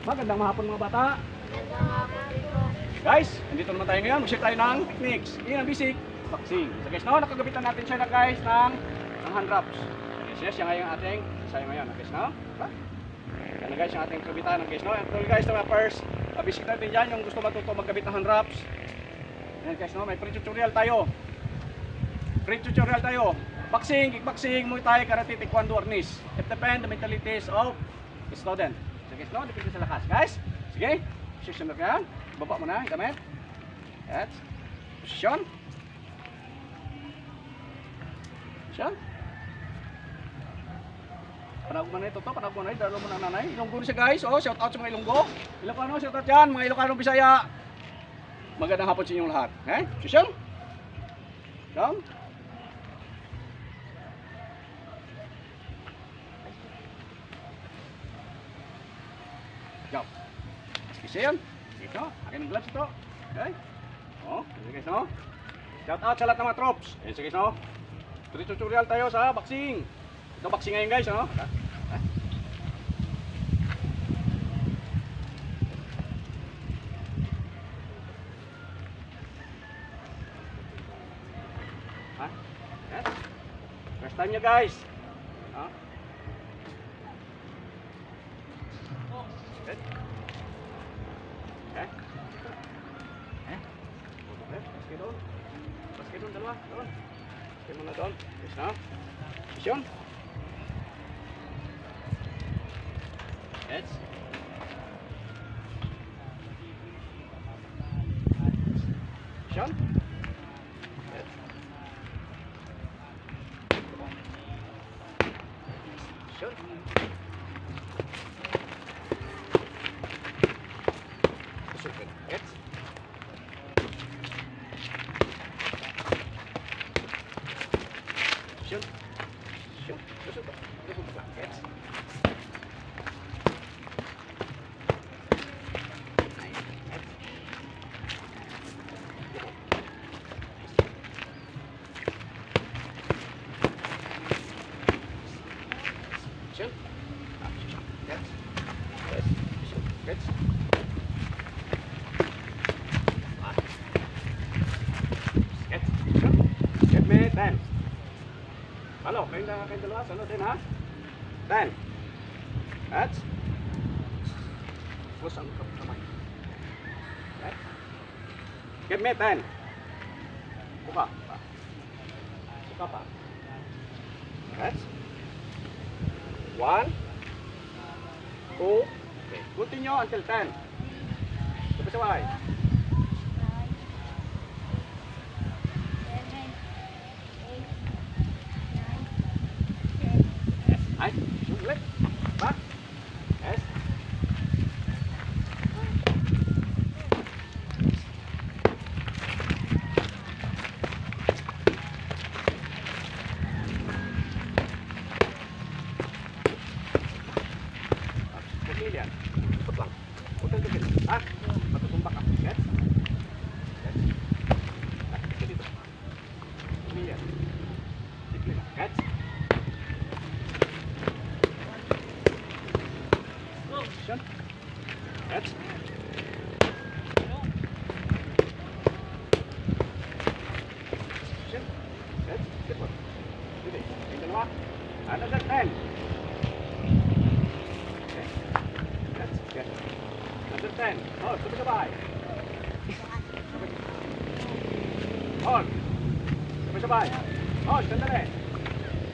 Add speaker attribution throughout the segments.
Speaker 1: Magandang hapon mga bata. Guys, nandito naman tayo ngayon. Mag-share tayo ng techniques. Yan ang basic boxing. So guys, no, nakagabitan natin siya na guys ng hand wraps. Yes, yan ngayon ating sayo ngayon. Guys, no? Diba? Yan na guys, yung ating kabitan. Guys, no? And guys, na first, basic natin dyan, yung gusto matuto magkabit ng hand wraps. Yan guys, no? May pre-tutorial tayo. Pre-tutorial tayo. Boxing, kickboxing, Muay Thai, Karate, Taekwondo, Arnis. It depends the mentalities of the student. So guys, no? Depende sa lakas. Guys, sige. Position na yan. Baba mo na, damit. Yes. Position. Position. Panag mo na ito, panag mo na ito. Dalo mo na nanay. Ilonggo na siya guys. Oh, shout out sa mga Ilonggo. Ilocano, shout out yan. Mga Ilocano, Bisaya. Magandang hapon sa inyong lahat. Okay? Position. Down. Go. Position. Dito. Akin ang gloves ito. Okay? Oh, sige guys, no? Shout out sa lahat ng mga troops. Sige guys, no? Tutorial tayo sa boxing. Ito boxing ngayon guys, no? Ha? Yes? First time nyo guys. Ha? Okay. Okay. Basket doon. Basket doon, dalawa. Doon. Basket muna doon. Yes, no? Position. Yes. Position. Yes. Position. Position. Yes. Position. Position. Position. Yes. Position. Yes. Yes. Position. Yes. Yes. Get me 10. Halo, kayong dalawa, sunod din ha? 10. That's. Push ang kamay. Okay. Get me 10. Buka. Buka pa. That's. 1, 2, okay. Continue until 10. Sabay-sabay. Ay, ulit. Back. Yes. Pemilihan. Cepat lang. Huwag kang gagawin. Ah, matutumba ka. Yes. Yes. Ah, dito. Pemilihan. Disiplina. Yes. Position. Yes. Position. Yes. Cepat. Sige. Yung dalawa. Another 10. Okay. Yes. Yes. Another 10. Oh, sabay-sabay. On. Sabay-sabay. Oh, sandali.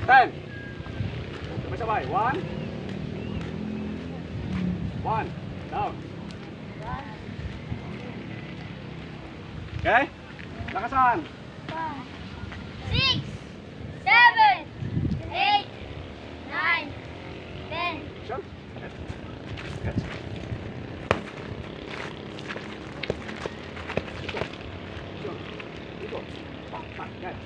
Speaker 1: 10. Sabay-sabay. 1. 1. Down. Okay? Lakasan.
Speaker 2: 6, 7, 8, 9, 10.
Speaker 1: Sure. Yes. Yes. Dito. Dito. Dito. Pak, pak. Yes.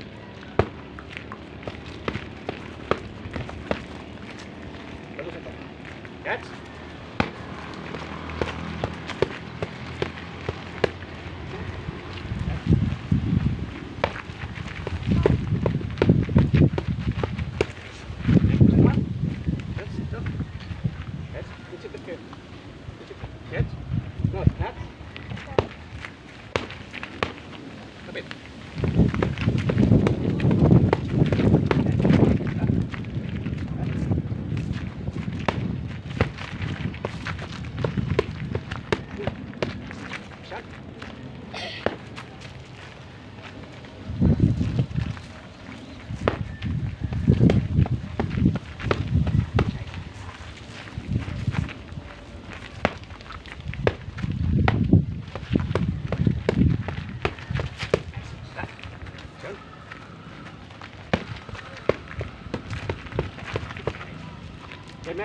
Speaker 1: Bagus ito. Yes. Yes. Yes. Yes.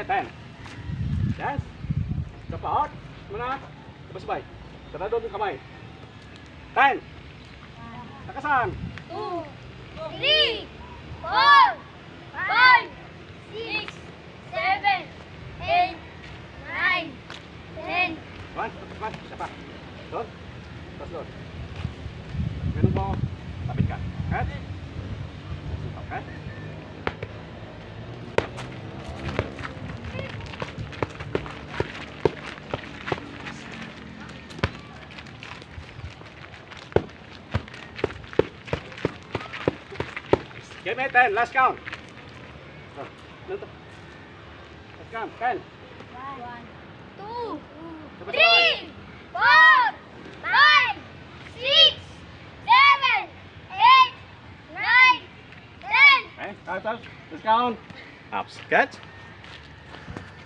Speaker 1: Okay, 10. Yes. Isa pa, out. Muna. Sabay-sabay. Sarado yung kamay. 10. Takasan.
Speaker 2: 2, 3, 4, 5, 6, 7, 8, 9, 10.
Speaker 1: 1. Isa pa. Doon. Tapos doon. Ganun mo. Tapit ka. Okay? Okay? Give me 10. Last count. Oh, ano to? Last count. 10.
Speaker 2: 1, 2, 3, 4, 5, 6, 7, 8, 9, 10.
Speaker 1: Okay? Count. Let's count. Ups. Catch.